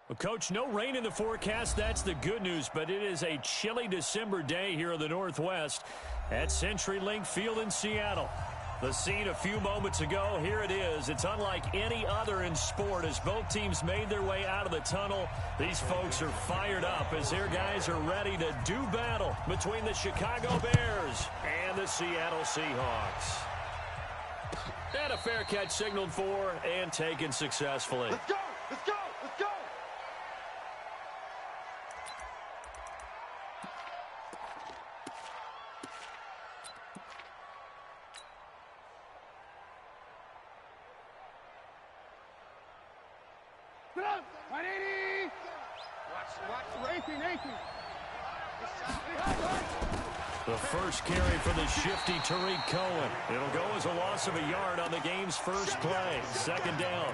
Well, Coach, no rain in the forecast. That's the good news, but it is a chilly December day here in the Northwest at CenturyLink Field in Seattle. The scene a few moments ago, here it is. It's unlike any other in sport as both teams made their way out of the tunnel. These folks are fired up as their guys are ready to do battle between the Chicago Bears and the Seattle Seahawks. And a fair catch signaled for and taken successfully. Let's go! Let's go! Let's go! Sit up! 180! Watch, 18. The first carry for the shifty Tariq Cohen. It'll go as a loss of a yard on the game's first play. Second down.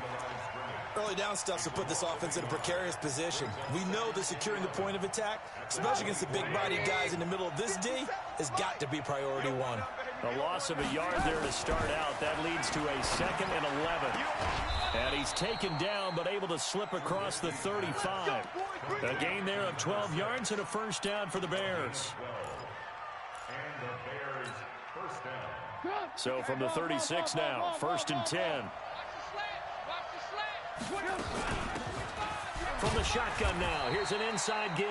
Early down stuff to put this offense in a precarious position. We know that securing the point of attack, especially against the big-bodied guys in the middle of this D, has got to be priority one. A loss of a yard there to start out. That leads to a 2nd and 11. And he's taken down but able to slip across the 35. A gain there of 12 yards and a first down for the Bears. So from the 36 now, 1st and 10. From the shotgun now, here's an inside give.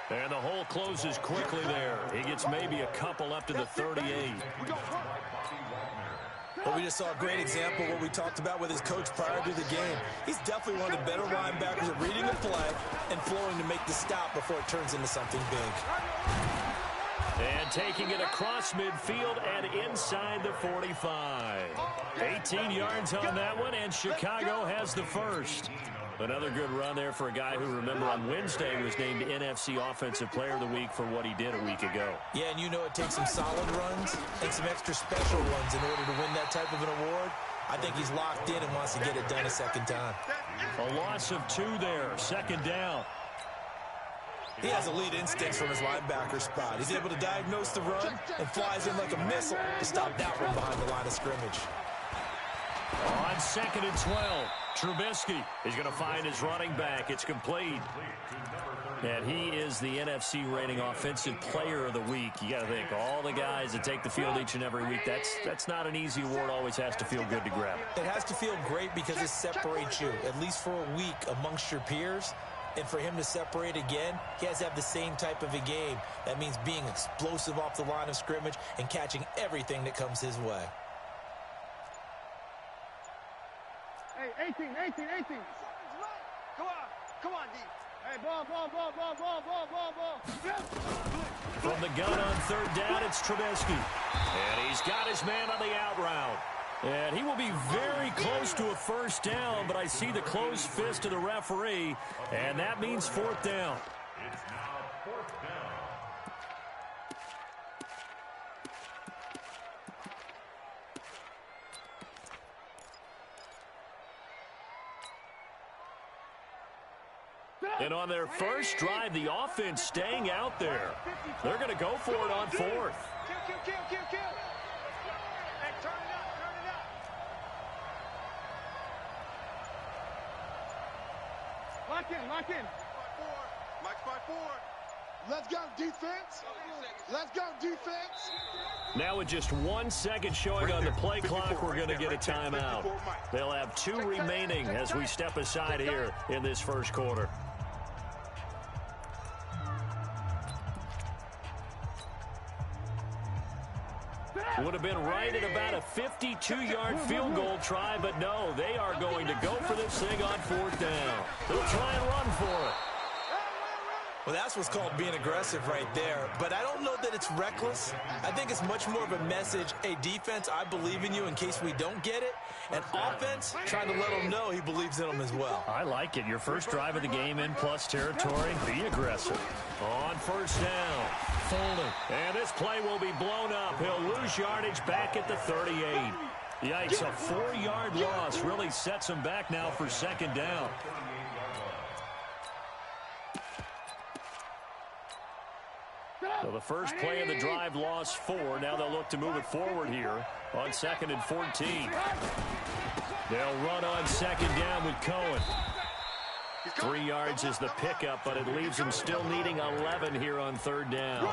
And the hole closes quickly there. He gets maybe a couple up to the 38. Well, we just saw a great example of what we talked about with his coach prior to the game. He's definitely one of the better linebackers at reading the play and flowing to make the stop before it turns into something big. And taking it across midfield and inside the 45. 18 yards on that one, and Chicago has the first. Another good run there for a guy who, remember, on Wednesday was named NFC Offensive Player of the Week for what he did a week ago. Yeah, and you know it takes some solid runs and some extra special ones in order to win that type of an award. I think he's locked in and wants to get it done a second time. A loss of 2 there, 2nd down. He has elite instincts from his linebacker spot. He's able to diagnose the run and flies in like a missile to stop that one behind the line of scrimmage. On 2nd and 12, Trubisky is going to find his running back. It's complete. And he is the NFC rating Offensive Player of the Week. You got to think, all the guys that take the field each and every week, that's not an easy award. Always has to feel good to grab. It has to feel great because it separates you, at least for a week, amongst your peers. And for him to separate again, he has to have the same type of a game. That means being explosive off the line of scrimmage and catching everything that comes his way. Hey, 18. Come on, D. Hey, ball. From the gun on 3rd down, it's Trubisky. And he's got his man on the out route. And he will be very close to a first down, but I see the closed fist of the referee, and that means 4th down. It's now 4th down. And on their first drive, the offense staying out there. They're going to go for it on 4th. Kill. Hey, turn it up. Lock in. Mike's by 4. Let's go, defense. Now with just 1 second showing on the play clock, we're going to get a timeout. They'll have 2 remaining as we step aside here in this first quarter. Would have been right at about a 52-yard field goal try, but no, they are going to go for this thing on 4th down. They'll try and run for it. Well, that's what's called being aggressive right there. But I don't know that it's reckless. I think it's much more of a message, hey, defense, I believe in you in case we don't get it. And offense, trying to let them know he believes in them as well. I like it. Your first drive of the game in plus territory. Be aggressive. On 1st down, folding. And this play will be blown up. He'll lose yardage back at the 38. Yikes, a 4-yard loss really sets him back now for 2nd down. So the first play of the drive lost 4. Now they'll look to move it forward here on 2nd and 14. They'll run on 2nd down with Cohen. 3 yards is the pickup, but it leaves him still needing 11 here on 3rd down.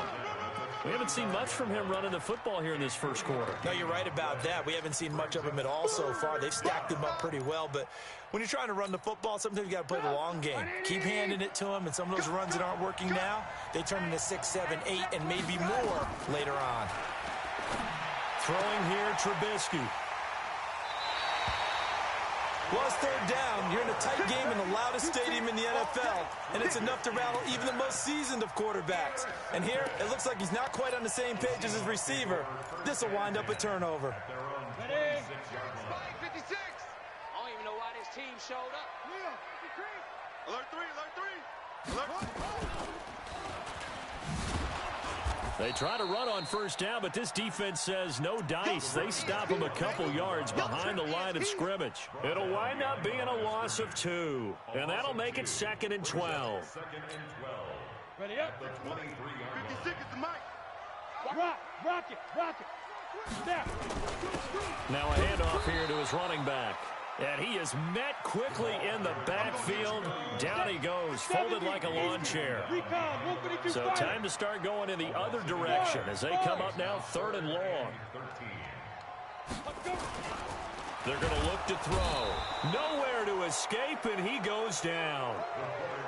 We haven't seen much from him running the football here in this first quarter. No, you're right about that. We haven't seen much of him at all so far. They've stacked him up pretty well, but when you're trying to run the football, sometimes you got to play the long game. Keep handing it to him, and some of those runs that aren't working now, they turn into 6, 7, 8, and maybe more later on. Throwing here, Trubisky. Well, it's 3rd down. You're in a tight game in the loudest stadium in the NFL, and it's enough to rattle even the most seasoned of quarterbacks. And here, it looks like he's not quite on the same page as his receiver. This will wind up a turnover. Ready? 56. I don't even know why this team showed up. Alert 3, alert 3. Alert 3. They try to run on 1st down, but this defense says no dice. They stop him a couple yards behind the line of scrimmage. It'll wind up being a loss of 2, and that'll make it 2nd and 12. Ready up. 56 is the mic. Rock it. Snap. Now a handoff here to his running back. And he is met quickly in the backfield. Down he goes, folded like a lawn chair. So time to start going in the other direction as they come up now 3rd and long. They're going to look to throw. Nowhere to escape, and he goes down.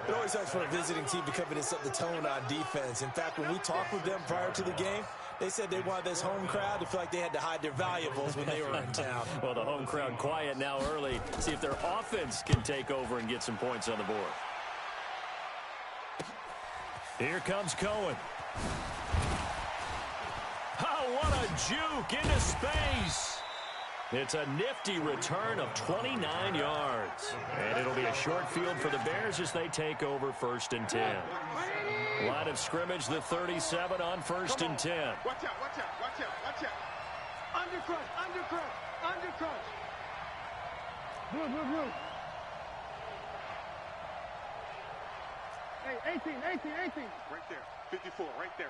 It always helps for a visiting team to come in and set the tone on defense. In fact, when we talked with them prior to the game, they said they wanted this home crowd to feel like they had to hide their valuables when they were in town. Well, the home crowd quiet now early. See if their offense can take over and get some points on the board. Here comes Cohen. Oh, what a juke into space. It's a nifty return of 29 yards. And it'll be a short field for the Bears as they take over 1st and 10. Line of scrimmage, the 37 on 1st and 10. Watch out. Undercrush. Blue. Hey, 18. Right there. 54, right there.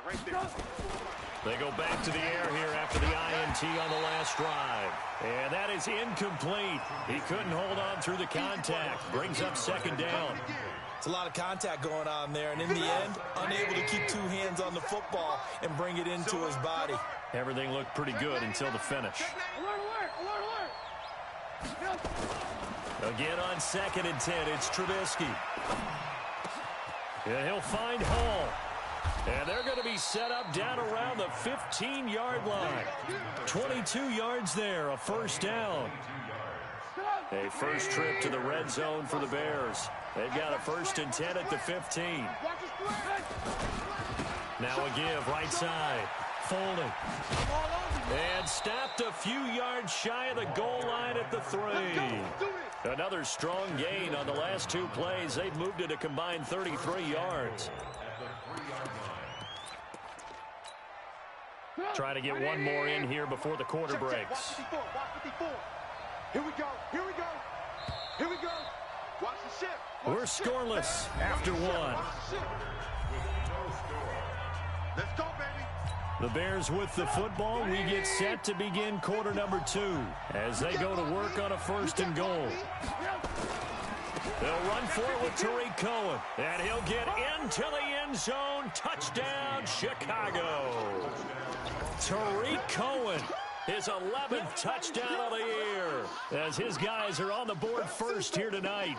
They go back to the air here after the INT on the last drive. And that is incomplete. He couldn't hold on through the contact. Brings up 2nd down. It's a lot of contact going on there, and in the end, unable to keep 2 hands on the football and bring it into his body. Everything looked pretty good until the finish. Alert. Again on 2nd and 10, it's Trubisky. And he'll find Hall. And they're going to be set up down around the 15-yard line. 22 yards there, a 1st down. A first trip to the red zone for the Bears. They've got a 1st and 10 at the 15. Now a give, right side. Folding. And stopped a few yards shy of the goal line at the 3. Another strong gain on the last 2 plays. They've moved it a combined 33 yards. Try to get one more in here before the quarter breaks. Here we go. Watch the ship. We're scoreless after 1. Let's go, baby. The Bears with the football. We get set to begin quarter number 2 as they go to work on a 1st and goal. They'll run for it with Tariq Cohen, and he'll get into the end zone. Touchdown, Chicago. Tariq Cohen, his 11th touchdown of the year, as his guys are on the board first here tonight.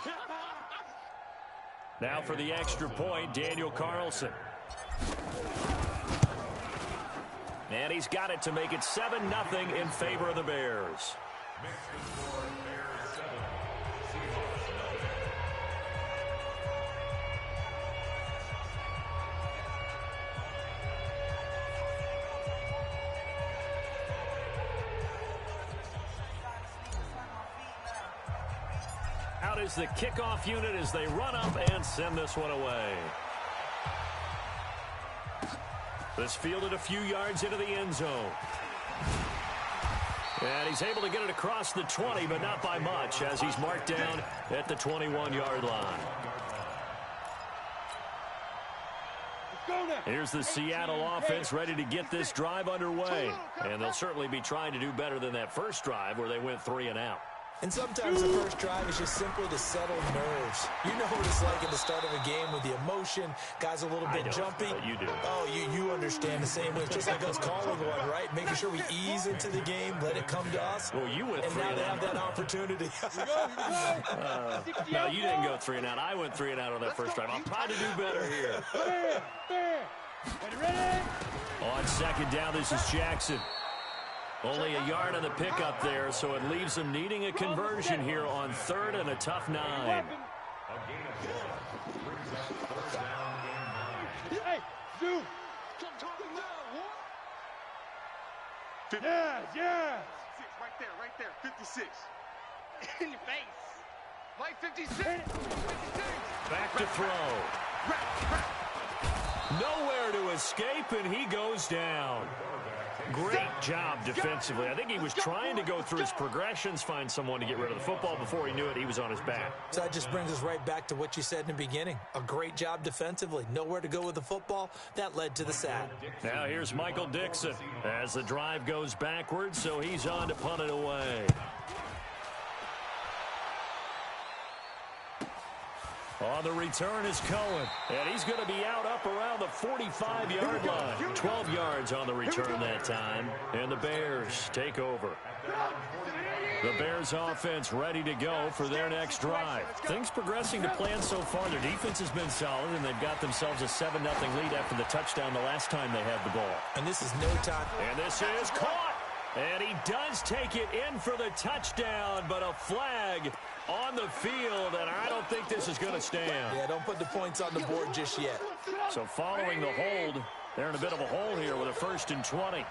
Now for the extra point, Daniel Carlson. And he's got it to make it 7-0 in favor of the Bears. Out is the kickoff unit as they run up and send this one away. This fielded a few yards into the end zone. And he's able to get it across the 20, but not by much, as he's marked down at the 21-yard line. Here's the Seattle offense ready to get this drive underway. And they'll certainly be trying to do better than that first drive where they went 3 and out. And sometimes the first drive is just simply to settle nerves. You know what it's like at the start of a game with the emotion, guys a little bit jumpy. But you do. Oh, you understand the same way. It's just like us calling one, right? Making sure we ease into the game, let it come to us. Well, you went and 3 now and they out. have that opportunity. No, you didn't go 3 and out. I went 3 and out on that first drive. I'll try to do better here. Ready? On second down, this is Jackson. Only a yard on the pickup there, so it leaves them needing a conversion here on 3rd and a tough 9. Hey, Zoo. Yes. Right there. 56. In your face. Like 56. Back to throw. Nowhere to escape, and he goes down. Great job defensively. I think he was trying to go through his progressions, find someone to get rid of the football. Before he knew it, he was on his back. So that just brings us right back to what you said in the beginning. A great job defensively. Nowhere to go with the football. That led to the sack. Now here's Michael Dixon as the drive goes backwards, so he's on to punt it away. On the return is Cohen, and he's going to be out up around the 45-yard line. 12 yards on the return that time, and the Bears take over. The Bears offense ready to go for their next drive. Things progressing to plan so far. Their defense has been solid, and they've got themselves a 7-0 lead after the touchdown the last time they had the ball. And this is no time. And this is caught. And he does take it in for the touchdown, but a flag on the field, and I don't think this is going to stand. Yeah, don't put the points on the board just yet. So following the hold, they're in a bit of a hole here with a 1st and 20.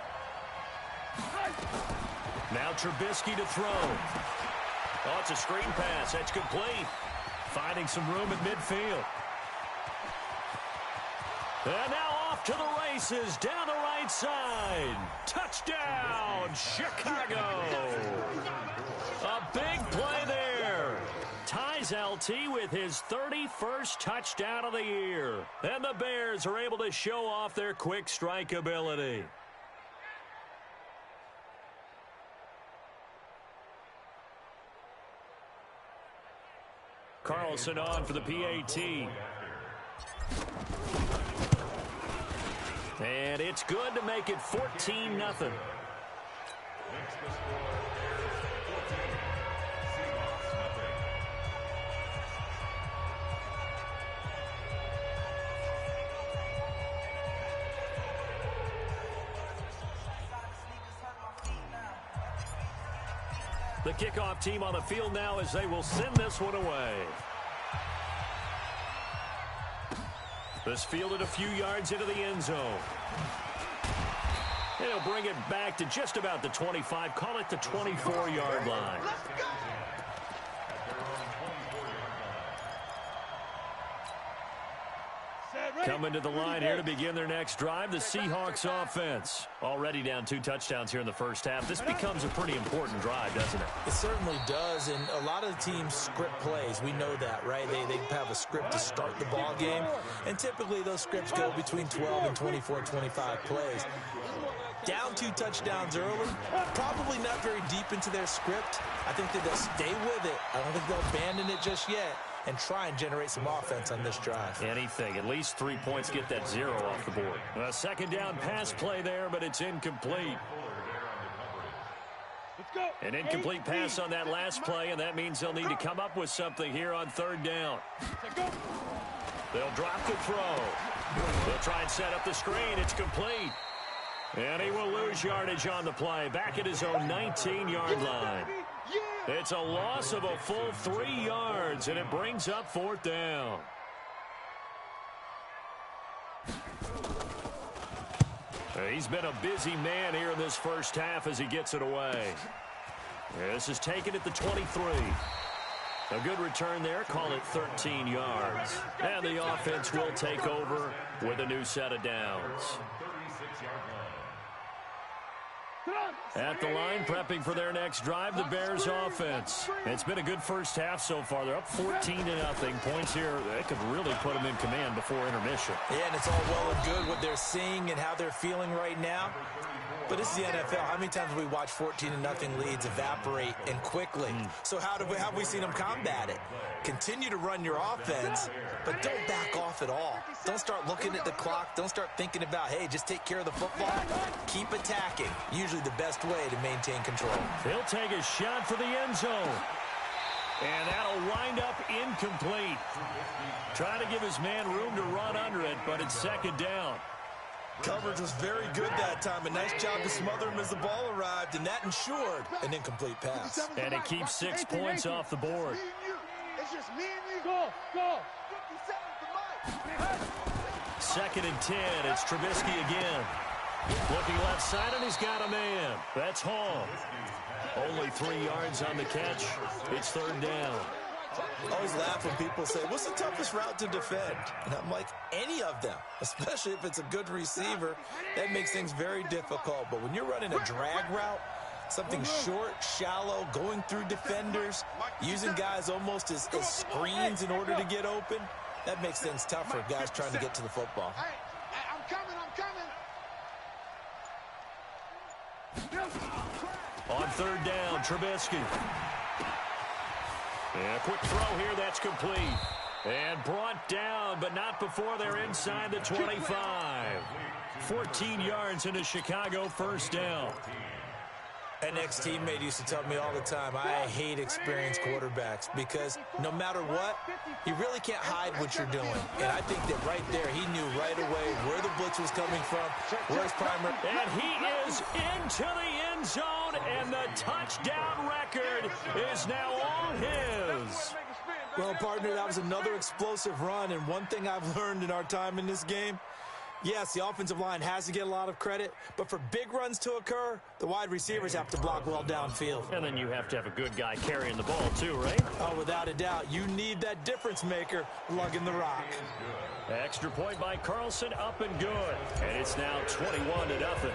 Now Trubisky to throw. Oh, it's a screen pass. That's complete. Finding some room at midfield. And now off to the races, down the right side. Touchdown, Chicago. A big play there. Ties LT with his 31st touchdown of the year. And the Bears are able to show off their quick strike ability. Carlson on for the PAT. And it's good to make it 14-0. The kickoff team on the field now as they will send this one away. This fielded a few yards into the end zone. And he'll bring it back to just about the 25. Call it the 24-yard line. Coming to the line here to begin their next drive, the Seahawks offense. Already down 2 touchdowns here in the first half. This becomes a pretty important drive, doesn't it? It certainly does, and a lot of the teams script plays. We know that, right? They have a script to start the ball game, and typically those scripts go between 12 and 24, 25 plays. Down 2 touchdowns early, probably not very deep into their script. I think that they'll stay with it. I don't think they'll abandon it just yet and try and generate some offense on this drive. Anything. At least 3 points, get that 0 off the board. A second down pass play there, but it's incomplete. An incomplete pass on that last play, and that means they'll need to come up with something here on 3rd down. They'll drop the throw. They'll try and set up the screen. It's complete. And he will lose yardage on the play. Back at his own 19-yard line. It's a loss of a full 3 yards, and it brings up 4th down. He's been a busy man here in this first half as he gets it away. This is taken at the 23. A good return there. Call it 13 yards. And the offense will take over with a new set of downs. At the line, prepping for their next drive, the Bears offense. It's been a good first half so far. They're up 14-0. Points here, they could really put them in command before intermission. Yeah, and it's all well and good what they're seeing and how they're feeling right now. But this is the NFL. How many times have we watched 14-0 leads evaporate and quickly? So how have we seen them combat it? Continue to run your offense, but don't back off at all. Don't start looking at the clock. Don't start thinking about, hey, just take care of the football. Keep attacking. Usually the best way to maintain control. He'll take a shot for the end zone. And that'll wind up incomplete. Trying to give his man room to run under it, but it's second down. Coverage was very good that time. A nice job to smother him as the ball arrived, and that ensured an incomplete pass. And it keeps 6 points off the board. It's just me and you. Go. 2nd and 10. It's Trubisky again. Looking left side, and he's got a man. That's Hall. Only 3 yards on the catch. It's 3rd down. I always laugh when people say, what's the toughest route to defend? And I'm like, any of them, especially if it's a good receiver. That makes things very difficult. But when you're running a drag route, something short, shallow, going through defenders, using guys almost as screens in order to get open, that makes things tough for guys trying to get to the football. I'm coming. On 3rd down, Trubisky. And a quick throw here, that's complete. And brought down, but not before they're inside the 25. 14 yards into Chicago, 1st down. An ex-teammate used to tell me all the time, I hate experienced quarterbacks because no matter what, you really can't hide what you're doing. And I think that right there, he knew right away where the blitz was coming from, where his primary. And he is into the end zone, and the touchdown record is now all his. Well, partner, that was another explosive run, and one thing I've learned in our time in this game, yes, the offensive line has to get a lot of credit, but for big runs to occur, the wide receivers have to block well downfield. And then you have to have a good guy carrying the ball too, right? Oh, without a doubt. You need that difference maker lugging the rock. Extra point by Carlson, up and good. And it's now 21-0.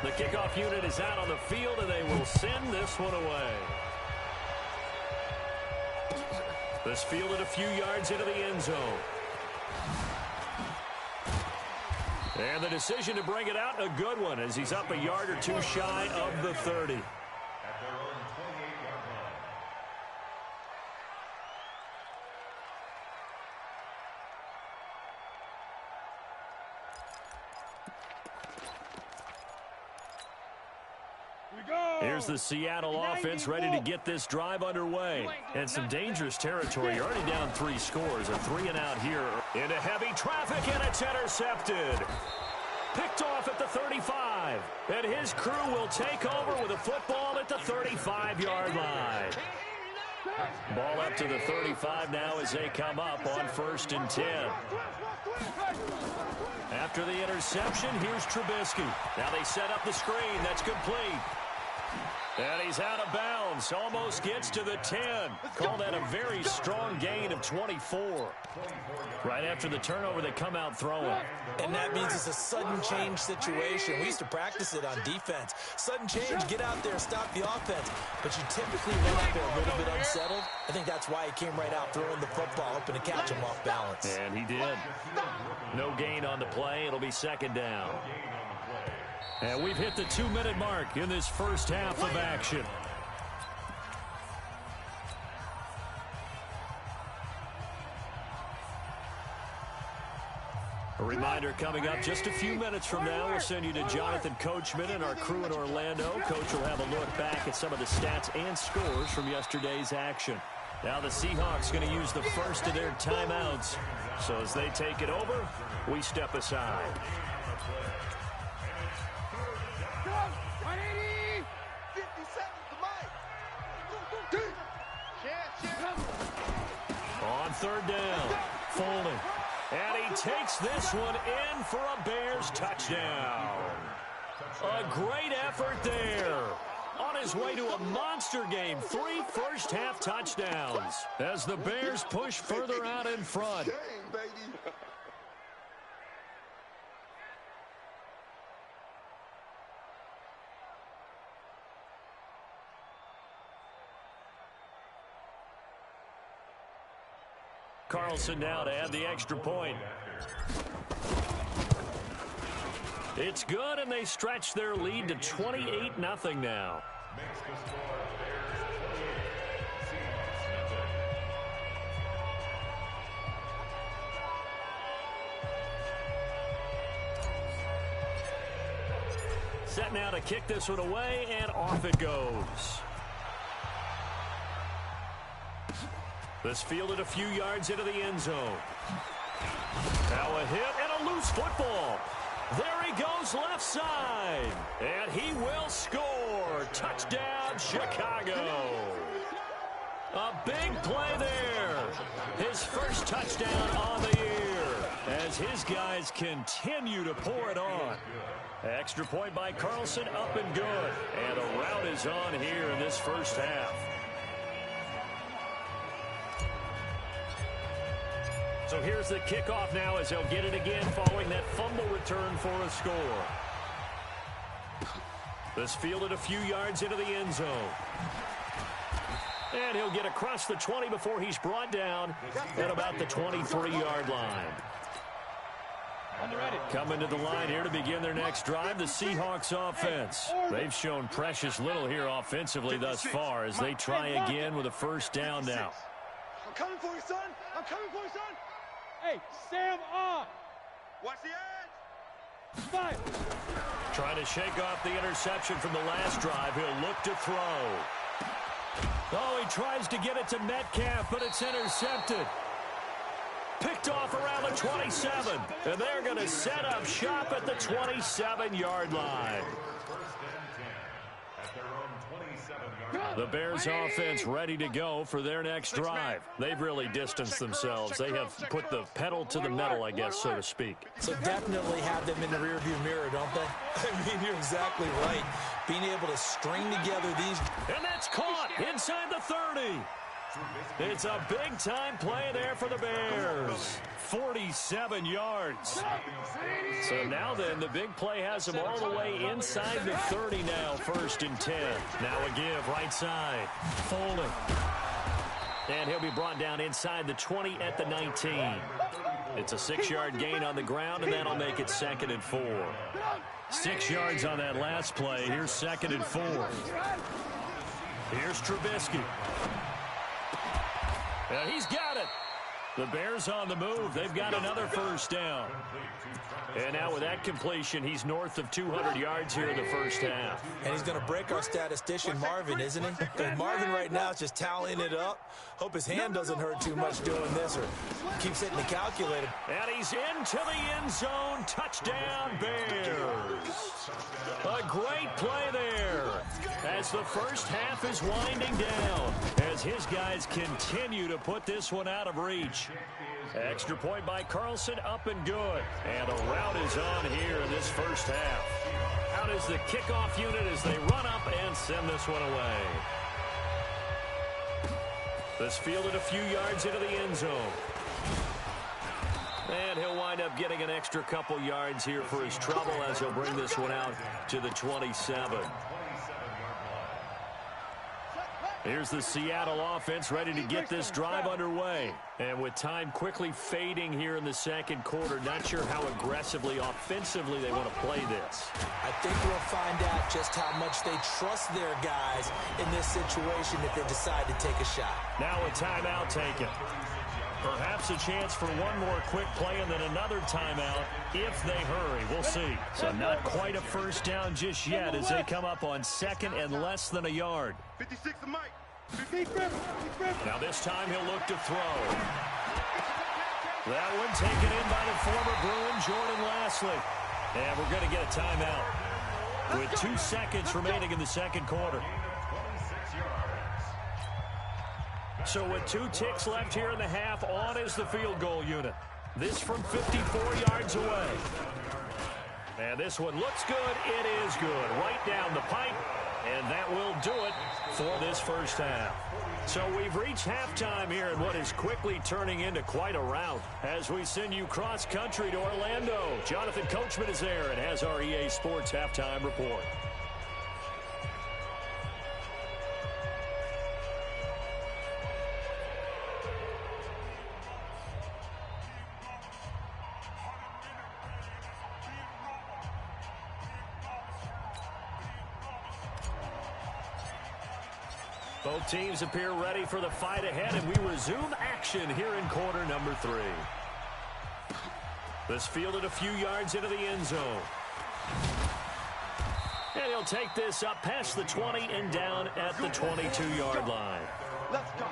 The kickoff unit is out on the field, and they will send this one away. This fielded a few yards into the end zone. And the decision to bring it out, a good one, as he's up a yard or two shy of the 30. Here's the Seattle offense ready to get this drive underway. And some dangerous territory. You're already down 3 scores. A 3-and-out here into heavy traffic, and it's intercepted. Picked off at the 35. And his crew will take over with a football at the 35-yard line. Ball up to the 35 now as they come up on 1st and 10. After the interception, here's Trubisky. Now they set up the screen. That's complete. And he's out of bounds. Almost gets to the 10. Call that a very strong gain of 24. Right after the turnover, they come out throwing. And that means it's a sudden change situation. We used to practice it on defense. Sudden change, get out there, stop the offense. But you typically run out there a little bit unsettled. I think that's why he came right out throwing the football, hoping to catch him off balance. And he did. No gain on the play. It'll be 2nd down. And we've hit the 2-minute mark in this first half of action. A reminder coming up just a few minutes from now, we'll send you to Jonathan Coachman and our crew in Orlando. Coach will have a look back at some of the stats and scores from yesterday's action. Now the Seahawks going to use the first of their timeouts. So as they take it over, we step aside. On 3rd down, Foley. And he takes this one in for a Bears touchdown. A great effort there. On his way to a monster game, 3 first-half touchdowns as the Bears push further out in front. Carlson now to add the extra point. It's good, and they stretch their lead to 28-0 now. Set now to kick this one away, and off it goes. This fielded a few yards into the end zone. Now a hit and a loose football. There he goes left side. And he will score. Touchdown, Chicago. A big play there. His first touchdown on the year as his guys continue to pour it on. Extra point by Carlson, up and good. And a rout is on here in this first half. So here's the kickoff now as they'll get it again following that fumble return for a score. This fielded a few yards into the end zone. And he'll get across the 20 before he's brought down at about the 23-yard line. Coming to the line here to begin their next drive, the Seahawks offense. They've shown precious little here offensively thus far as they try again with a first down now. I'm coming for you, son. I'm coming for you, son. Hey, Sam on. Watch the edge. Five. Trying to shake off the interception from the last drive. He'll look to throw. Oh, he tries to get it to Metcalf, but it's intercepted. Picked off around the 27. And they're going to set up shop at the 27-yard line. The Bears offense ready to go for their next drive. They've really distanced themselves. They have put the pedal to the metal, I guess, so to speak. So definitely have them in the rearview mirror, don't they? I mean, you're exactly right. Being able to string together these. And that's caught inside the 30. It's a big-time play there for the Bears. 47 yards. So now then, the big play has him all the way inside the 30 now, 1st and 10. Now a give, right side. Folding. And he'll be brought down inside the 20 at the 19. It's a 6-yard gain on the ground, and that'll make it 2nd and 4. 6 yards on that last play. Here's 2nd and 4. Here's Trubisky. And he's got it. The Bears on the move. They've got another first down. And now with that completion, he's north of 200 yards here in the first half. And he's going to break our statistician, Marvin, isn't he? Because Marvin right now is just tallying it up. Hope his hand doesn't hurt too much doing this or keeps hitting the calculator. And he's into the end zone. Touchdown, Bears. A great play there as the first half is winding down as his guys continue to put this one out of reach. Extra point by Carlson, up and good. And a rout is on here in this first half. Out is the kickoff unit as they run up and send this one away. This fielded a few yards into the end zone. And he'll wind up getting an extra couple yards here for his trouble as he'll bring this one out to the 27. Here's the Seattle offense ready to get this drive underway. And with time quickly fading here in the second quarter, not sure how aggressively, offensively they want to play this. I think we'll find out just how much they trust their guys in this situation if they decide to take a shot. Now a timeout taken. Perhaps a chance for one more quick play and then another timeout if they hurry. We'll see. So not quite a first down just yet as they come up on 2nd and less than a yard. 56 to Mike. Now this time he'll look to throw. That one taken in by the former Bruin, Jordan Lasley. And we're going to get a timeout with 2 seconds remaining in the second quarter. So with 2 ticks left here in the half, on is the field goal unit. This from 54 yards away. And this one looks good. It is good. Right down the pipe. And that will do it for this first half. So we've reached halftime here in what is quickly turning into quite a rout as we send you cross-country to Orlando. Jonathan Coachman is there and has our EA Sports halftime report. Both teams appear ready for the fight ahead, and we resume action here in quarter number 3. This fielded a few yards into the end zone. And he'll take this up past the 20 and down at the 22-yard line. Let's go.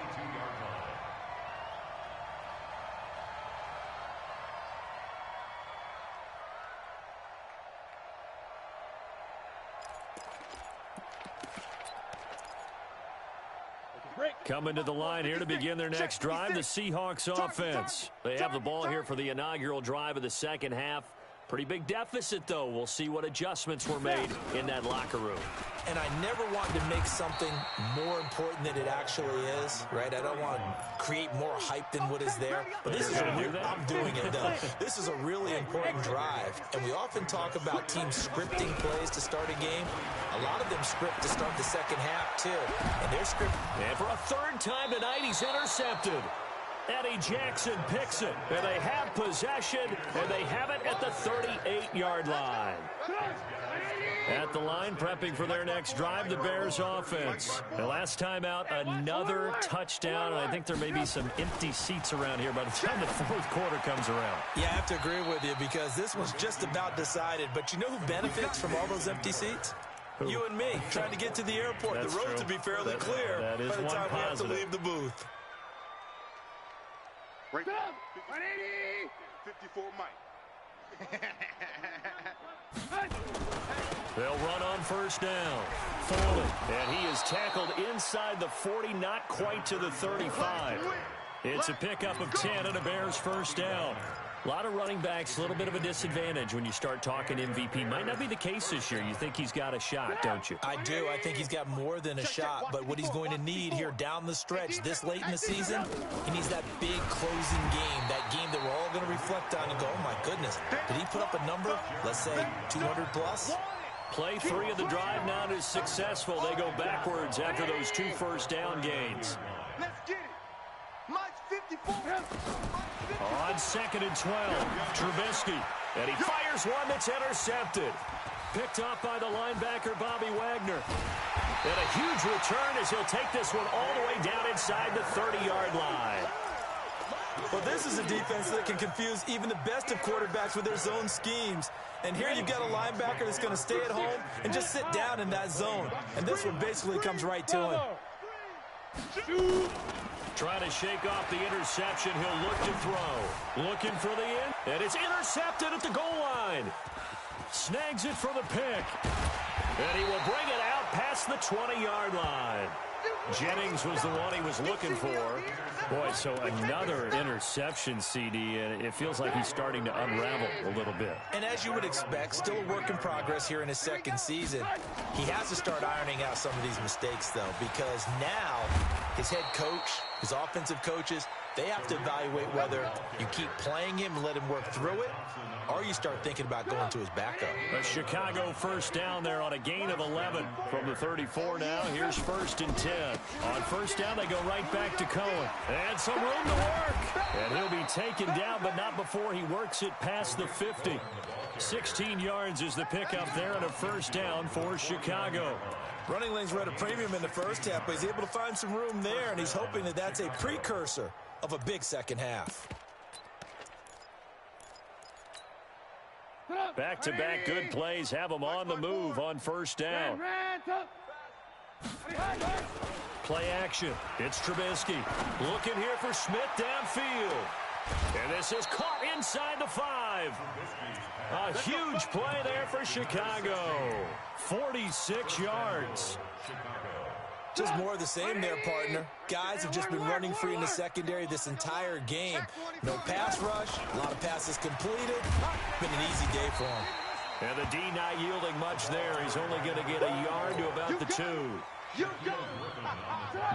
Coming to the line here to begin their next drive, the Seahawks offense. They have the ball here for the inaugural drive of the second half. Pretty big deficit, though. We'll see what adjustments were made in that locker room. And I never want to make something more important than it actually is, right? I don't want to create more hype than what is there. But this is I'm doing it, though. This is a really important drive. And we often talk about teams scripting plays to start a game. A lot of them script to start the second half, too. And they're scripting. And for a third time tonight, he's intercepted. Eddie Jackson picks it, and they have possession, and they have it at the 38-yard line. At the line, prepping for their next drive, the Bears offense. The last time out, another touchdown, and I think there may be some empty seats around here by the time the fourth quarter comes around. Yeah, I have to agree with you because this one's just about decided. But you know who benefits from all those empty seats? Who? You and me, trying to get to the airport. That's the road true. to be fairly clear that is by the time one we have to positive. leave the booth. Break 180. 54 Mike. They'll run on first down. Foley, and he is tackled inside the 40, not quite to the 35. It's a pickup of 10 and a Bears first down. A lot of running backs, a little bit of a disadvantage when you start talking MVP. Might not be the case this year. You think he's got a shot, don't you? I do. I think he's got more than a shot. But what he's going to need here down the stretch this late in the season, he needs that big closing game, that game that we're all going to reflect on and go, oh, my goodness, did he put up a number, let's say, 200 plus? Play 3 of the drive not as successful. They go backwards after those 2 first down gains. Let's get it. Mike's 54. On 2nd and 12, Trubisky, and he fires one that's intercepted. Picked off by the linebacker, Bobby Wagner. And a huge return as he'll take this one all the way down inside the 30-yard line. Well, this is a defense that can confuse even the best of quarterbacks with their zone schemes. And here you've got a linebacker that's going to stay at home and just sit down in that zone. And this one basically comes right to him. Trying to shake off the interception. He'll look to throw. Looking for the end. And it's intercepted at the goal line. Snags it for the pick. And he will bring it out past the 20-yard line. Jennings was the one he was looking for. Boy, so another interception, CD, and it feels like he's starting to unravel a little bit. And as you would expect, still a work in progress here in his second season. He has to start ironing out some of these mistakes, though, because now his head coach, his offensive coaches, they have to evaluate whether you keep playing him and let him work through it, or you start thinking about going to his backup. A Chicago first down there on a gain of 11 from the 34 now. Here's 1st and 10. On first down, they go right back to Cohen. And some room to work. And he'll be taken down, but not before he works it past the 50. 16 yards is the pickup there and a first down for Chicago. Running lanes were at a premium in the first half, but he's able to find some room there, and he's hoping that that's a precursor of a big second half. Back-to-back good plays have him on the move on first down. Play action. It's Trubisky. Looking here for Smith downfield. And this is caught inside the 5. A huge play there for Chicago. 46 yards. Just more of the same there, partner. Guys have just been running free in the secondary this entire game. No pass rush, a lot of passes completed. Been an easy day for him. And the D not yielding much there. He's only going to get a yard to about the 2.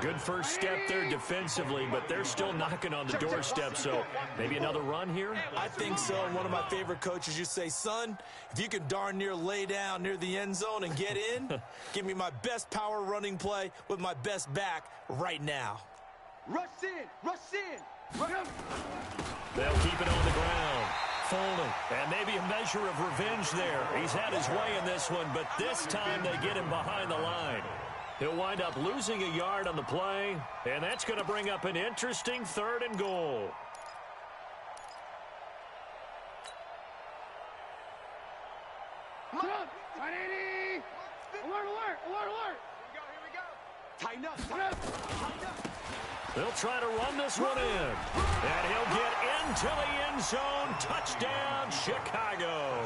Good first step there defensively, but they're still knocking on the doorstep, so maybe another run here? I think so. And one of my favorite coaches, you say, son, if you can darn near lay down near the end zone and get in, give me my best power running play with my best back right now. Rush in. Rush in. Rush in. They'll keep it on the ground. Folding. And maybe a measure of revenge there. He's had his way in this one, but this time they get him behind the line. He'll wind up losing a yard on the play, and that's going to bring up an interesting 3rd and goal. Alert, alert, alert, alert. Here we go. Tighten up, tighten up, tighten up. They'll try to run this one in, and he'll get into the end zone. Touchdown, Chicago.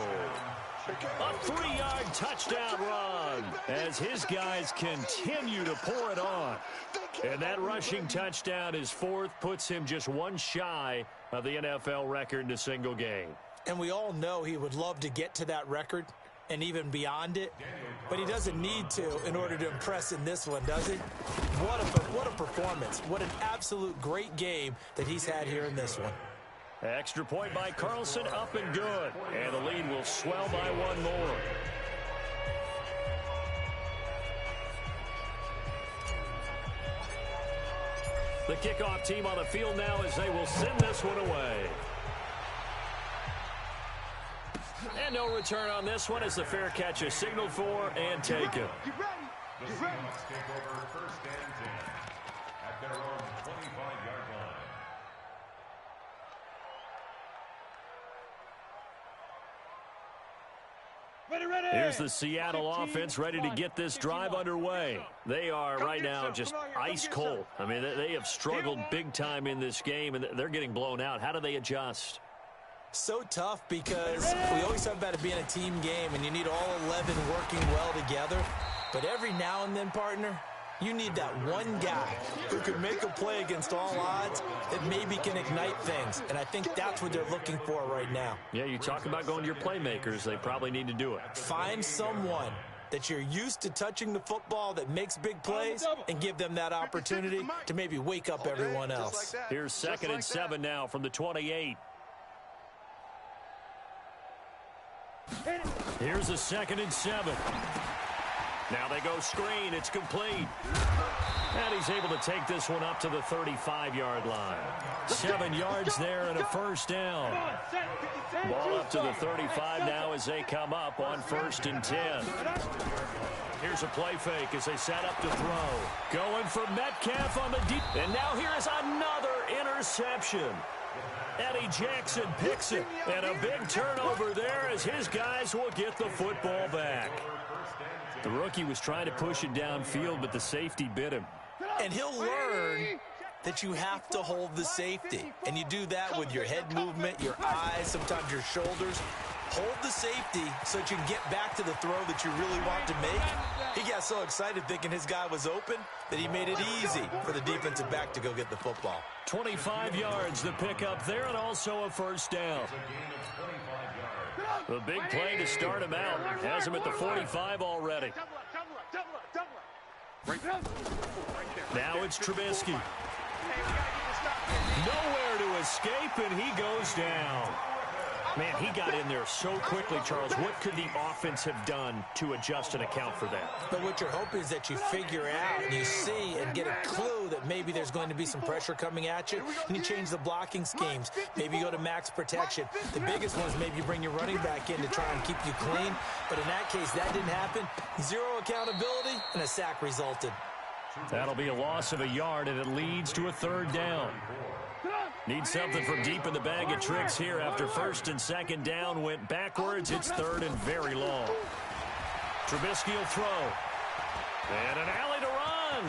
A 3-yard touchdown run as his guys continue to pour it on. And that rushing touchdown, his 4th, puts him just one shy of the NFL record in a single game. And we all know he would love to get to that record and even beyond it, but he doesn't need to in order to impress in this one, does he? What a performance. What an absolute great game that he's had here in this one. Extra point by Carlson, up and good. And the lead will swell by one more. The kickoff team on the field now as they will send this one away. And no return on this one as the fair catch is signaled for and taken. You ready? The Seahawks take over 1st and 10 at their own 25-yard line. Here's the Seattle offense ready to get this drive underway. They are right now just ice cold. I mean, they have struggled big time in this game, and they're getting blown out. How do they adjust? So tough because we always talk about it being a team game, and you need all 11 working well together. But every now and then, partner, you need that one guy who can make a play against all odds that maybe can ignite things. And I think that's what they're looking for right now. Yeah, you talk about going to your playmakers. They probably need to do it. Find someone that you're used to touching the football that makes big plays and give them that opportunity to maybe wake up everyone else. Here's 2nd and 7 now from the 28. Here's a 2nd and 7. Now they go screen. It's complete. And he's able to take this one up to the 35-yard line. 7 yards there and a 1st down. Ball up to the 35 now as they come up on 1st and 10. Here's a play fake as they set up to throw. Going for Metcalf on the deep. And now here is another interception. Eddie Jackson picks it. And a big turnover there as his guys will get the football back. The rookie was trying to push it downfield, but the safety bit him. And he'll learn that you have to hold the safety. And you do that with your head movement, your eyes, sometimes your shoulders. Hold the safety so that you can get back to the throw that you really want to make. He got so excited thinking his guy was open that he made it easy for the defensive back to go get the football. 25 yards the pickup there, and also a 1st down. The big play to start him out. Has him at the 45 already. Now it's Trubisky. Nowhere to escape, and he goes down. Man, he got in there so quickly, Charles. What could the offense have done to adjust and account for that? But what you're hoping is that you figure out and you see and get a clue that maybe there's going to be some pressure coming at you, and you change the blocking schemes. Maybe you go to max protection. The biggest one is maybe you bring your running back in to try and keep you clean. But in that case, that didn't happen. 0 accountability, and a sack resulted. That'll be a loss of a yard, and it leads to a 3rd down. Need something from deep in the bag of tricks here after 1st and 2nd down went backwards. It's 3rd and very long. Trubisky will throw. And an alley to run.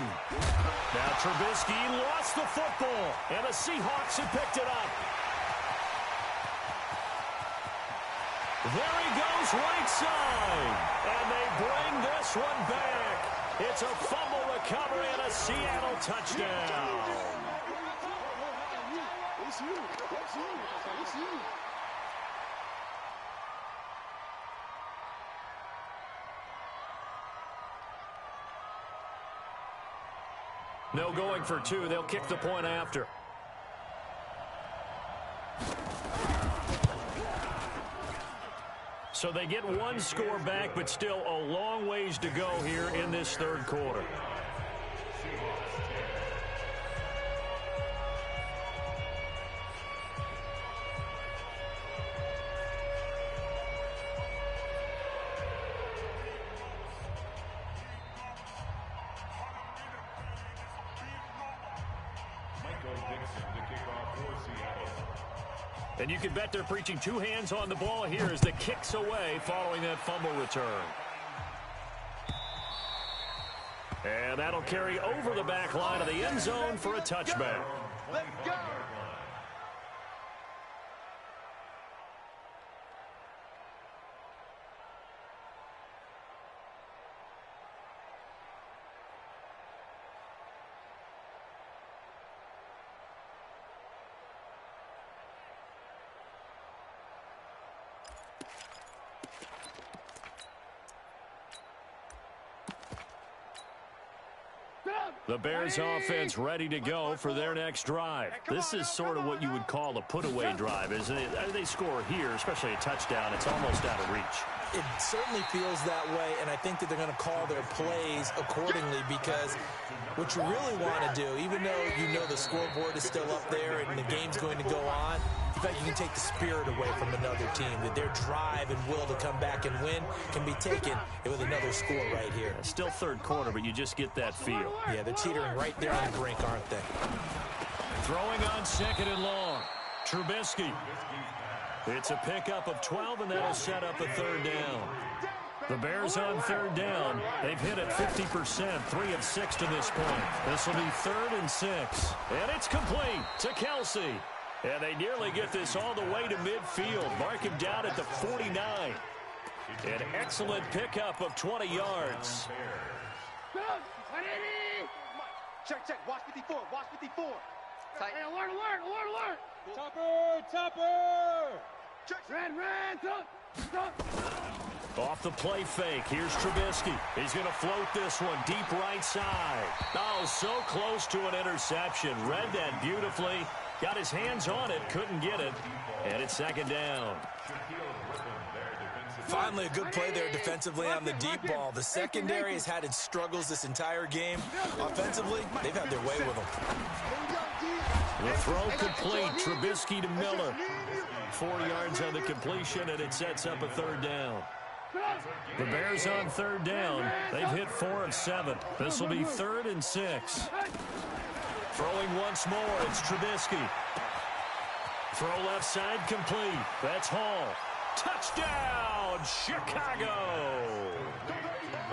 Now Trubisky lost the football, and the Seahawks have picked it up. There he goes right side. And they bring this one back. It's a fumble recovery and a Seattle touchdown. No going for 2. They'll kick the point after. So they get 1 score back, but still a long ways to go here in this 3rd quarter. And you can bet they're preaching two hands on the ball here as the kick's away following that fumble return. And that'll carry over the back line of the end zone for a touchback. Let's go. The Bears offense ready to go for their next drive. This is sort of what you would call a put-away drive, isn't it? They score here, especially a touchdown. It's almost out of reach. It certainly feels that way, and I think that they're going to call their plays accordingly because what you really want to do, even though you know the scoreboard is still up there and the game's going to go on, in fact, you can take the spirit away from another team, that their drive and will to come back and win can be taken with another score right here. Still third quarter, but you just get that feel. Yeah, they're teetering right there on the brink, aren't they? Throwing on second and long. Trubisky. It's a pickup of 12, and that'll set up a third down. The Bears on third down. They've hit it 50%, 3 of 6 to this point. This will be 3rd and 6. And it's complete to Kelsey. And they nearly get this all the way to midfield. Mark him down at the 49. An excellent pickup of 20 yards. Check. Watch 54. Watch 54. Tight. Hey, alert. Tupper. Red, Off the play fake. Here's Trubisky. He's going to float this one deep right side. Oh, so close to an interception. Read that beautifully. Got his hands on it. Couldn't get it. And it's second down. Finally, a good play there defensively on the deep ball. The secondary has had its struggles this entire game. Offensively, they've had their way with them. The throw complete. Trubisky to Miller. 4 yards on the completion, and it sets up a third down. The Bears on third down. They've hit 4 of 7. This will be 3rd and 6. Throwing once more. It's Trubisky. Throw left side complete. That's Hall. Touchdown, Chicago!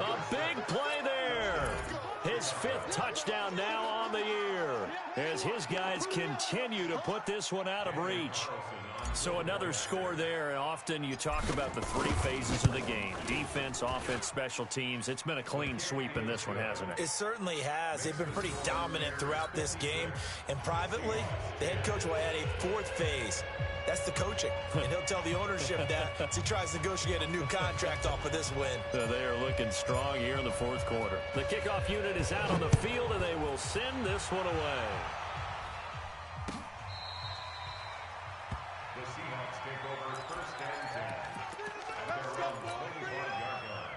A big play there. His 5th touchdown now on the year as his guys continue to put this one out of reach. So another score there. Often you talk about the 3 phases of the game. Defense, offense, special teams. It's been a clean sweep in this one, hasn't it? It certainly has. They've been pretty dominant throughout this game. And privately, the head coach will add a 4th phase. That's the coaching. And he'll tell the ownership that as he tries to negotiate a new contract off of this win. They are looking strong here in the 4th quarter. The kickoff unit is out on the field, and they will send this one away. The Seahawks take over 1st and 10. At their own 25-yard line.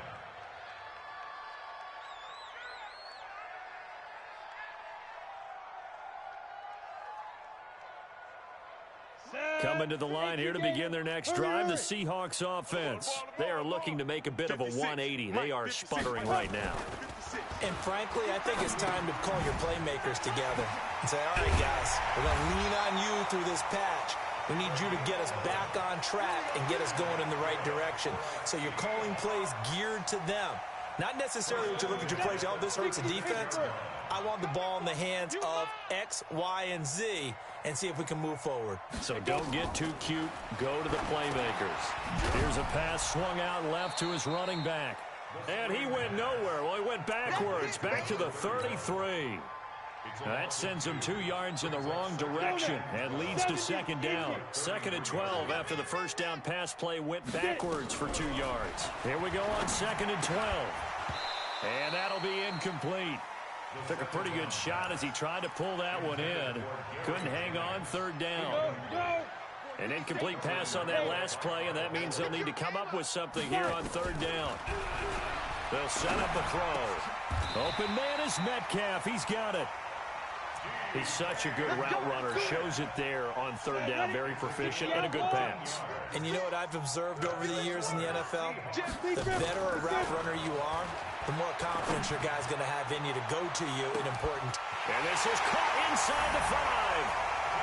Coming to the line here to begin their next drive, the Seahawks offense. They are looking to make a bit of a 180. They are sputtering right now. And frankly, I think it's time to call your playmakers together and say, all right, guys, we're going to lean on you through this patch. We need you to get us back on track and get us going in the right direction. So you're calling plays geared to them. Not necessarily what you look at your plays, oh, this hurts the defense. I want the ball in the hands of X, Y, and Z and see if we can move forward. So don't get too cute. Go to the playmakers. Here's a pass swung out left to his running back. And he went nowhere. Well, he went backwards, back to the 33. That sends him 2 yards in the wrong direction and leads to second down. 2nd and 12 after the first down pass play went backwards for 2 yards. Here we go on 2nd and 12. And that'll be incomplete. Took a pretty good shot as he tried to pull that one in. Couldn't hang on, 3rd down. An incomplete pass on that last play, and that means they'll need to come up with something here on 3rd down. They'll set up a throw. Open man is Metcalf. He's got it. He's such a good route runner. Shows it there on 3rd down. Very proficient and a good pass. And you know what I've observed over the years in the NFL? The better a route runner you are, the more confidence your guy's going to have in you to go to you in important. And this is caught inside the 5.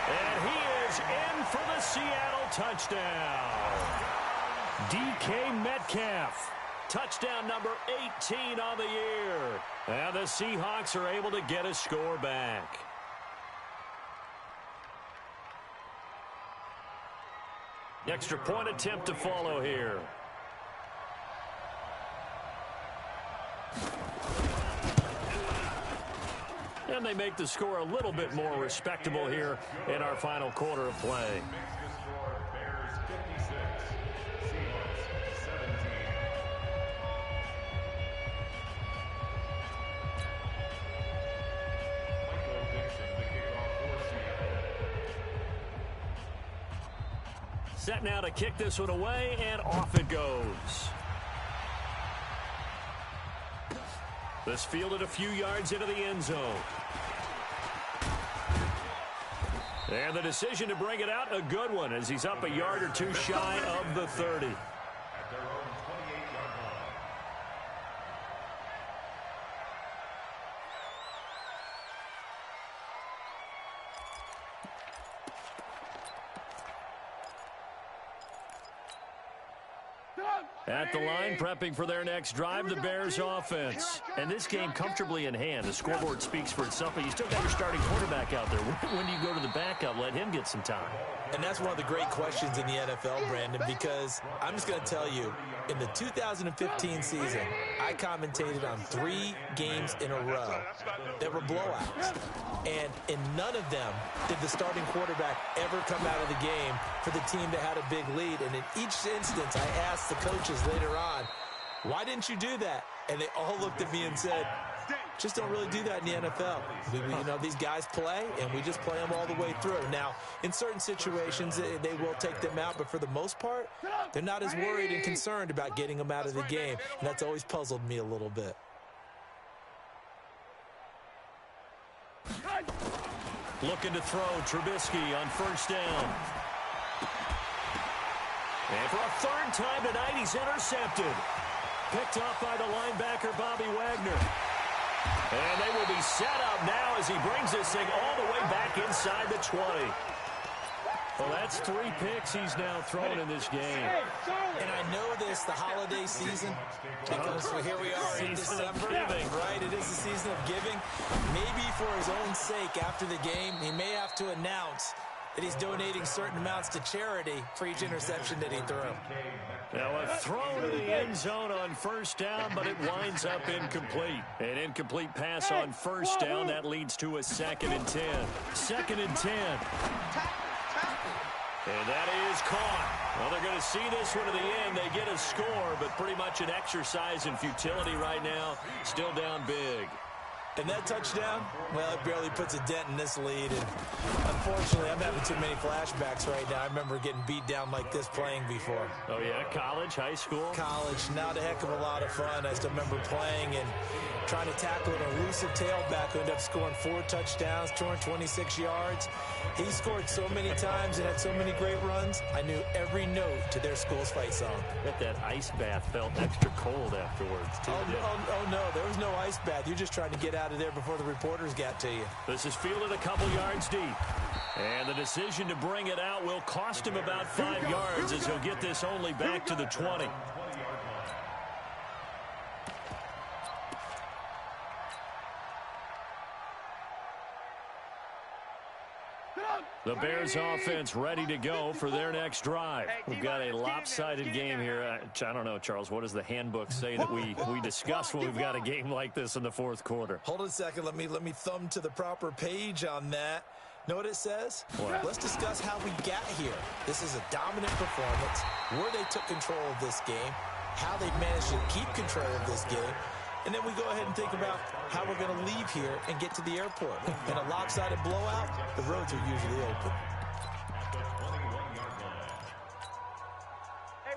And he is in for the Seattle touchdown. DK Metcalf. Touchdown number 18 on the year. And the Seahawks are able to get a score back. Extra point attempt to follow here. And they make the score a little bit more respectable here in our final quarter of play. Bears 56, Seahawks 17. Michael Dixon, the kickoff for Seattle. Set now to kick this one away, and off it goes. This fielded a few yards into the end zone. And the decision to bring it out, a good one, as he's up a yard or two shy of the 30. At their own 28-yard line. At the line, prepping for their next drive, the Bears offense. And this game comfortably in hand. The scoreboard speaks for itself, but you still got your starting quarterback out there. When do you go to the backup, let him get some time? And that's one of the great questions in the NFL, Brandon, because I'm just going to tell you, in the 2015 season, I commentated on 3 games in a row that were blowouts. And in none of them did the starting quarterback ever come out of the game for the team that had a big lead. And in each instance, I asked the coaches later on, why didn't you do that? And they all looked at me and said, just don't really do that in the NFL. You know, these guys play, and we just play them all the way through. Now, in certain situations, they will take them out, but for the most part, they're not as worried and concerned about getting them out of the game, and that's always puzzled me a little bit. Looking to throw, Trubisky on first down. And for a third time tonight, he's intercepted. Picked off by the linebacker, Bobby Wagner. And they will be set up now as he brings this thing all the way back inside the 20. Well, that's 3 picks he's now thrown in this game. And I know this, the holiday season, because here we are in December, right? It is the season of giving. Maybe for his own sake, after the game, he may have to announce that he's donating certain amounts to charity for each interception that he threw. Now a throw to the end zone on first down, but it winds up incomplete. An incomplete pass on first down. That leads to a 2nd and 10. 2nd and 10. And that is caught. Well, they're going to see this one to the end. They get a score, but pretty much an exercise in futility right now. Still down big. And that touchdown, well, it barely puts a dent in this lead. And unfortunately, I'm having too many flashbacks right now. I remember getting beat down like this playing before. Oh, yeah? College, high school? College. Not a heck of a lot of fun. I still remember playing and trying to tackle an elusive tailback who ended up scoring 4 touchdowns, 226 yards. He scored so many times and had so many great runs, I knew every note to their school's fight song. Bet that ice bath felt extra cold afterwards, too. Oh, no, there was no ice bath. You're just trying to get out of there before the reporters got to you. This is fielded a couple yards deep. And the decision to bring it out will cost him about 5 yards as he'll get this only back to the 20. The Bears offense ready to go for their next drive. We've got a lopsided game here. I don't know, Charles, what does the handbook say that we discuss when we've got a game like this in the fourth quarter? Hold on a second. Let me thumb to the proper page on that. Know what it says? What? Let's discuss how we got here. This is a dominant performance, where they took control of this game, how they managed to keep control of this game, and then we go ahead and think about how we're going to leave here and get to the airport. In a lopsided blowout, the roads are usually open.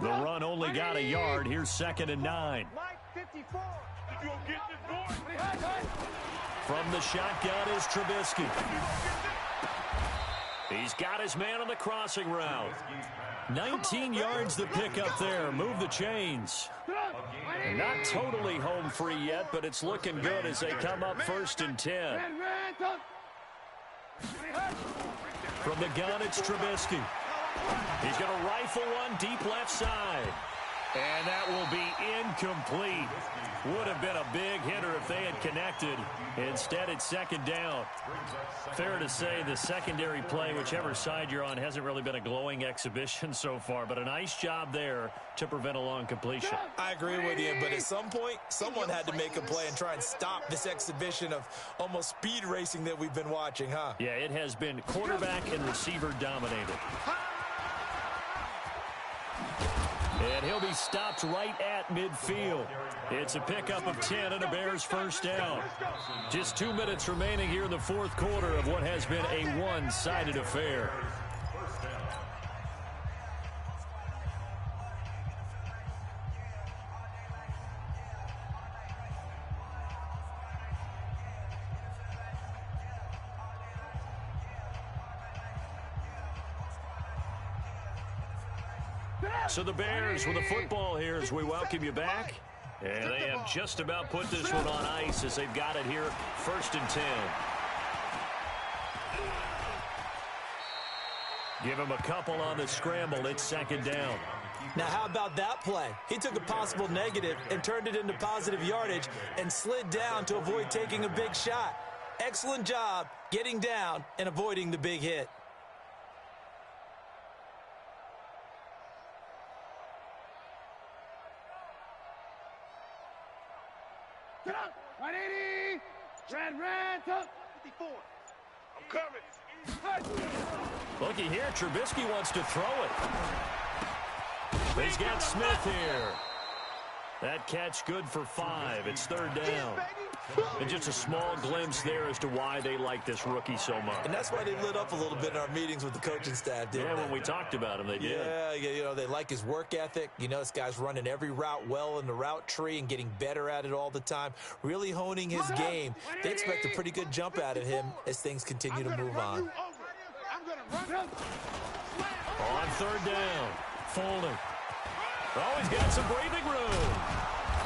The run only got a yard. Here's 2nd and 9. From the shotgun is Trubisky. He's got his man on the crossing route. 19 yards to pick up there. Move the chains. Not totally home free yet, but it's looking good as they come up 1st and 10. From the gun, it's Trubisky. He's going to rifle one deep left side. And that will be incomplete. Would have been a big hitter if they had connected. Instead, it's second down. Fair to say the secondary play, whichever side you're on, hasn't really been a glowing exhibition so far, but a nice job there to prevent a long completion. I agree with you, but at some point, someone had to make a play and try and stop this exhibition of almost speed racing that we've been watching, huh? Yeah, it has been quarterback and receiver dominated. And he'll be stopped right at midfield. It's a pickup of 10 and a Bears first down. Just 2 minutes remaining here in the fourth quarter of what has been a one-sided affair. So the Bears with the football here as we welcome you back. And they have just about put this one on ice as they've got it here, 1st and 10. Give him a couple on the scramble. It's second down. Now, how about that play? He took a possible negative and turned it into positive yardage and slid down to avoid taking a big shot. Excellent job getting down and avoiding the big hit. Get up! 180! Rant up! 54. I'm coming. Looky here, Trubisky wants to throw it. He's got Smith here. That catch good for 5. It's third down. And just a small glimpse there as to why they like this rookie so much. And that's why they lit up a little bit in our meetings with the coaching staff, didn't they? When we talked about him, they did. Yeah, you know, they like his work ethic. You know, this guy's running every route well in the route tree and getting better at it all the time, really honing his game. They expect a pretty good jump out of him as things continue to move on. On third down, Folding. Oh, he's got some breathing room.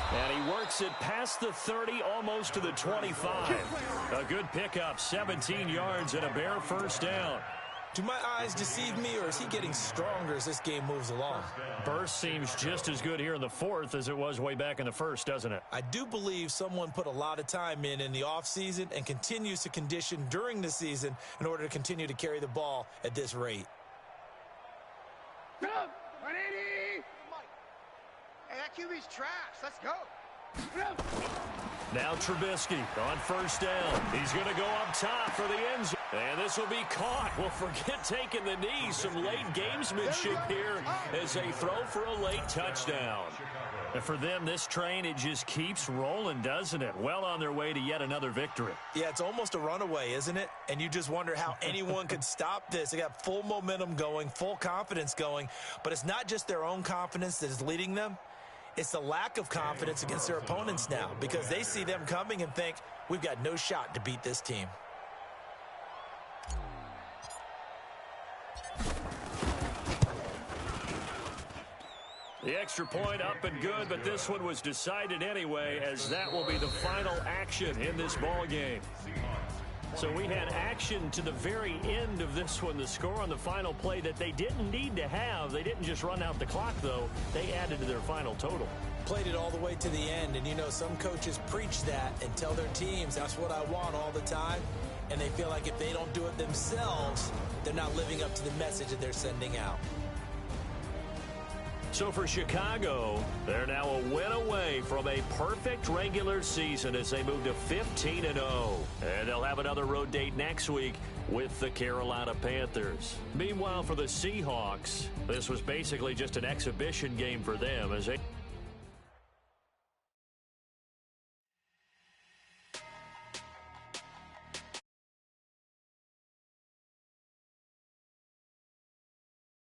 And he works it past the 30, almost to the 25. A good pickup, 17 yards and a Bear first down. Do my eyes deceive me, or is he getting stronger as this game moves along? Burst seems just as good here in the fourth as it was way back in the first, doesn't it? I do believe someone put a lot of time in the offseason and continues to condition during the season in order to continue to carry the ball at this rate. Get up! 180! Hey, that QB's trash. Let's go. Now Trubisky on first down. He's going to go up top for the end zone. And this will be caught. Well, forget taking the knee. Some late gamesmanship here as they throw for a late touchdown. And for them, this train, it just keeps rolling, doesn't it? Well on their way to yet another victory. Yeah, it's almost a runaway, isn't it? And you just wonder how anyone could stop this. They got full momentum going, full confidence going. But it's not just their own confidence that is leading them. It's the lack of confidence against their opponents now because they see them coming and think, we've got no shot to beat this team. The extra point up and good, but this one was decided anyway, as that will be the final action in this ball game. So we had action to the very end of this one. The score on the final play that they didn't need to have. They didn't just run out the clock, though. They added to their final total. Played it all the way to the end. And, you know, some coaches preach that and tell their teams, that's what I want all the time. And they feel like if they don't do it themselves, they're not living up to the message that they're sending out. So for Chicago, they're now a win away from a perfect regular season as they move to 15-0. And they'll have another road date next week with the Carolina Panthers. Meanwhile, for the Seahawks, this was basically just an exhibition game for them as they